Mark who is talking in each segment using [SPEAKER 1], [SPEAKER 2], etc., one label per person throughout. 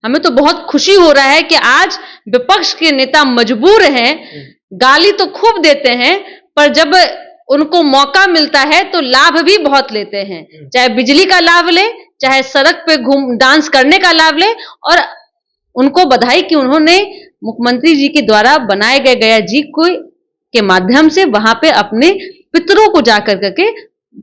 [SPEAKER 1] हमें तो बहुत खुशी हो रहा है कि आज विपक्ष के नेता मजबूर हैं, गाली तो खूब देते हैं, पर जब उनको मौका मिलता है तो लाभ भी बहुत लेते हैं। चाहे बिजली का लाभ ले, चाहे सड़क पे घूम डांस करने का लाभ ले। और उनको बधाई कि उन्होंने मुख्यमंत्री जी के द्वारा बनाए गए गया जी को के माध्यम से वहां पे अपने पितरों को जाकर करके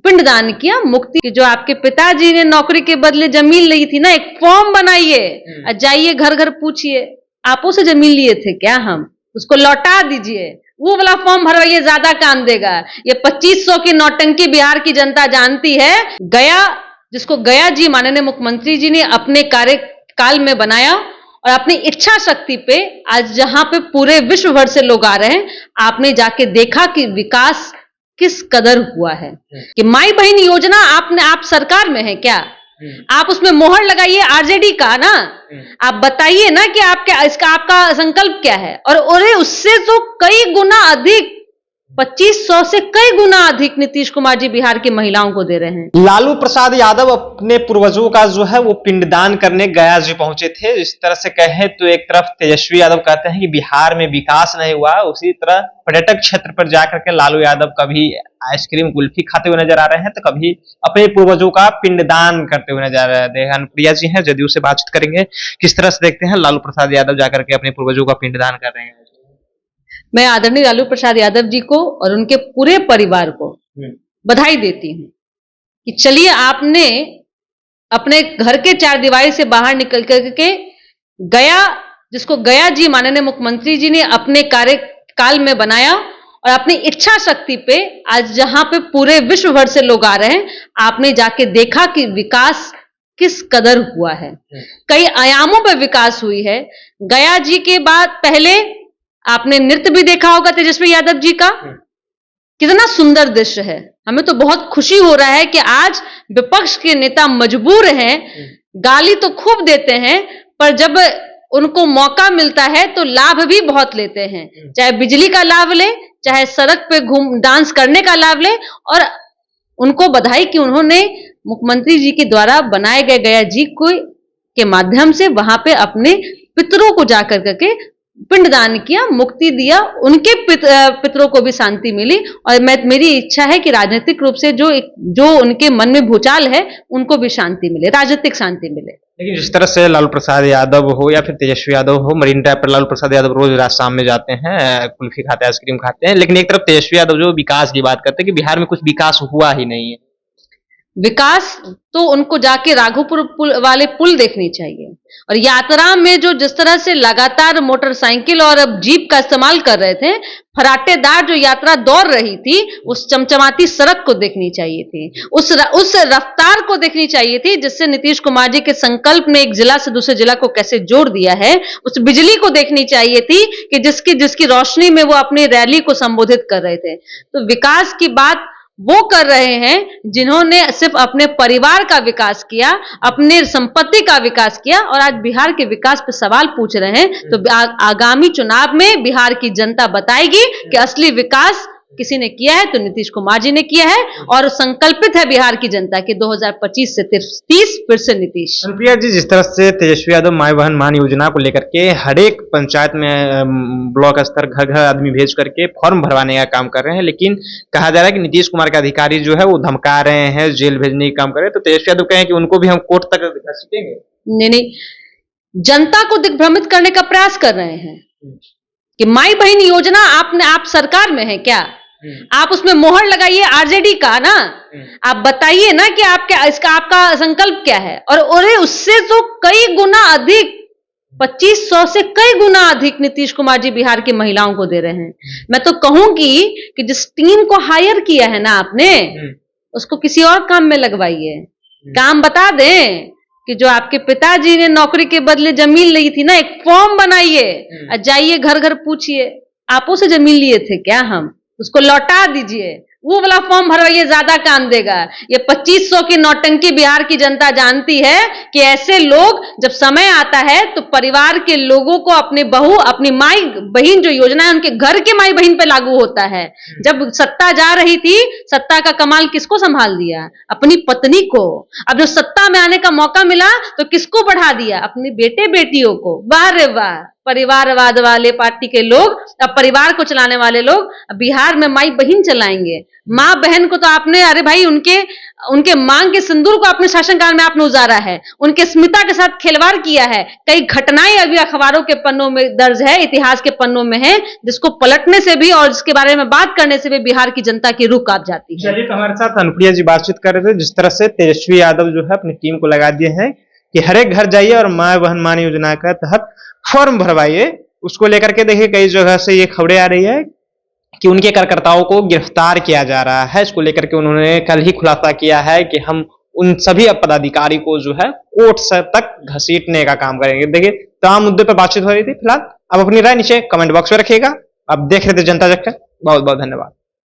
[SPEAKER 1] पिंडदान किया। मुक्ति जो आपके पिताजी ने नौकरी के बदले जमीन ली थी ना, एक फॉर्म बनाइए, जाइए घर घर पूछिए, आपो से जमीन लिए थे क्या, हम उसको लौटा दीजिए, वो वाला फॉर्म भरवाइए, ज्यादा काम देगा। ये 2500 की नौटंकी बिहार की जनता जानती है। गया, जिसको गया जी माननीय मुख्यमंत्री जी ने अपने कार्यकाल में बनाया और अपनी इच्छा शक्ति पे आज जहां पे पूरे विश्व भर से लोग आ रहे हैं, आपने जाके देखा कि विकास किस कदर हुआ है। कि माई बहन योजना आप सरकार में है क्या, आप उसमें मोहर लगाइए आरजेडी का ना, आप बताइए ना कि आपका संकल्प क्या है। और उससे तो कई गुना अधिक, 2500 से कई गुना अधिक नीतीश कुमार जी बिहार की महिलाओं को दे रहे हैं।
[SPEAKER 2] लालू प्रसाद यादव अपने पूर्वजों का जो है वो पिंडदान करने गया जी पहुंचे थे। इस तरह से कहें तो एक तरफ तेजस्वी यादव कहते हैं कि बिहार में विकास नहीं हुआ, उसी तरह पर्यटक क्षेत्र पर जाकर के लालू यादव कभी आइसक्रीम कुल्फी खाते हुए नजर आ रहे हैं तो कभी अपने पूर्वजों का पिंडदान करते हुए नजर आ रहे हैं। अनुप्रिया जी हैं, जदयू से बातचीत करेंगे, किस तरह से देखते हैं लालू प्रसाद यादव जाकर के अपने पूर्वजों का पिंडदान कर रहे हैं।
[SPEAKER 1] मैं आदरणीय लालू प्रसाद यादव जी को और उनके पूरे परिवार को बधाई देती हूं कि चलिए आपने अपने घर के चार दीवारी से बाहर निकल करके गया, जिसको गया जी माननीय मुख्यमंत्री जी ने अपने कार्यकाल में बनाया और अपनी इच्छा शक्ति पे आज जहां पे पूरे विश्व भर से लोग आ रहे हैं, आपने जाके देखा कि विकास किस कदर हुआ है। कई आयामों पर विकास हुई है। गया जी के बाद पहले आपने नृत्य भी देखा होगा तेजस्वी यादव जी का, कितना सुंदर दृश्य है। हमें तो बहुत खुशी हो रहा है कि आज विपक्ष के नेता मजबूर हैं, गाली तो खूब देते हैं, पर जब उनको मौका मिलता है तो लाभ भी बहुत लेते हैं। चाहे बिजली का लाभ ले, चाहे सड़क पे घूम डांस करने का लाभ ले। और उनको बधाई कि उन्होंने मुख्यमंत्री जी के द्वारा बनाए गए गया जी को के माध्यम से वहां पे अपने पितरों को जाकर करके पिंडदान किया, मुक्ति दिया, उनके पितरों को भी शांति मिली। और मेरी इच्छा है कि राजनीतिक रूप से जो उनके मन में भूचाल है उनको भी शांति मिले, राजनीतिक शांति मिले।
[SPEAKER 2] लेकिन जिस तरह से लालू प्रसाद यादव हो या फिर तेजस्वी यादव हो, मरीन ड्राइव पर लालू प्रसाद यादव रोज रात शाम में जाते हैं, कुल्फी खाते हैं, आइसक्रीम खाते हैं, लेकिन एक तरफ तेजस्वी यादव जो विकास की बात करते हैं कि बिहार में कुछ विकास हुआ ही नहीं है।
[SPEAKER 1] विकास तो उनको जाके राघोपुर वाले पुल देखनी चाहिए। और यात्रा में जो जिस तरह से लगातार मोटरसाइकिल और जीप का इस्तेमाल कर रहे थे, फराटेदार जो यात्रा दौड़ रही थी, उस चमचमाती सड़क को देखनी चाहिए थी, उस रफ्तार को देखनी चाहिए थी जिससे नीतीश कुमार जी के संकल्प ने एक जिला से दूसरे जिला को कैसे जोड़ दिया है। उस बिजली को देखनी चाहिए थी कि जिसकी रोशनी में वो अपनी रैली को संबोधित कर रहे थे। तो विकास की बात वो कर रहे हैं जिन्होंने सिर्फ अपने परिवार का विकास किया, अपने संपत्ति का विकास किया, और आज बिहार के विकास पे सवाल पूछ रहे हैं। तो आगामी चुनाव में बिहार की जनता बताएगी कि असली विकास किसी ने किया है तो नीतीश कुमार जी ने किया है। और संकल्पित है बिहार की जनता कि 2025 से 30 फिर से नीतीश।
[SPEAKER 2] अनुप्रिया जी, जिस तरह से तेजस्वी यादव माई बहन मान योजना को लेकर के हर एक पंचायत में ब्लॉक स्तर घर घर आदमी भेज करके फॉर्म भरवाने का काम कर रहे हैं, लेकिन कहा जा रहा है कि नीतीश कुमार के अधिकारी जो है वो धमका रहे हैं, जेल भेजने का काम कर रहे हैं। तो तेजस्वी यादव कहें कि उनको भी हम कोर्ट तक दिखा सकेंगे।
[SPEAKER 1] नहीं, जनता को दिग्भ्रमित करने का प्रयास कर रहे हैं कि माई बहन योजना आप सरकार में है क्या, आप उसमें मोहर लगाइए आरजेडी का ना, आप बताइए ना कि आपका संकल्प क्या है। और उससे तो कई गुना अधिक, 2500 से कई गुना अधिक नीतीश कुमार जी बिहार की महिलाओं को दे रहे हैं। मैं तो कहूंगी कि जिस टीम को हायर किया है ना आपने, उसको किसी और काम में लगवाइए। काम बता दें कि जो आपके पिताजी ने नौकरी के बदले जमीन ली थी ना, एक फॉर्म बनाइए, जाइए घर घर पूछिए, आपो से जमीन लिए थे क्या, हम उसको लौटा दीजिए, वो वाला फॉर्म भरवाइए, ज्यादा काम देगा। ये 2500 की नौटंकी बिहार की जनता जानती है कि ऐसे लोग जब समय आता है तो परिवार के लोगों को अपने बहू, अपनी माई बहन जो योजना है उनके घर के माई बहन पे लागू होता है। जब सत्ता जा रही थी, सत्ता का कमाल किसको संभाल दिया? अपनी पत्नी को। अब जो सत्ता में आने का मौका मिला तो किसको बढ़ा दिया? अपने बेटे बेटियों को। वाह रे वाह, परिवारवाद वाले पार्टी के लोग, अब परिवार को चलाने वाले लोग बिहार में माई बहन चलाएंगे। माँ बहन को तो आपने, अरे भाई, उनके मांग के सिंदूर को अपने शासनकाल में आपने उजारा है, उनके स्मिता के साथ खिलवाड़ किया है। कई घटनाएं अभी अखबारों के पन्नों में दर्ज है, इतिहास के पन्नों में है, जिसको पलटने से भी और जिसके बारे में बात करने से भी बिहार की जनता की रूह कांप जाती है।
[SPEAKER 2] चलिए, तो हमारे साथ अनुप्रिया जी बातचीत कर रहे थे, जिस तरह से तेजस्वी यादव जो है अपनी टीम को लगा दिए हैं कि हर एक घर जाइए और माँ बहन मान योजना के तहत फॉर्म भरवाइए। उसको लेकर के देखिए कई जगह से ये खबरें आ रही है कि उनके कार्यकर्ताओं को गिरफ्तार किया जा रहा है। इसको लेकर के उन्होंने कल ही खुलासा किया है कि हम उन सभी पदाधिकारी को जो है कोर्ट से तक घसीटने का काम करेंगे। देखिए, तमाम मुद्दे पर बातचीत हो रही थी। फिलहाल आप अपनी राय नीचे कमेंट बॉक्स में रखिएगा। आप देख रहे थे जनता जंक्शन। बहुत बहुत धन्यवाद।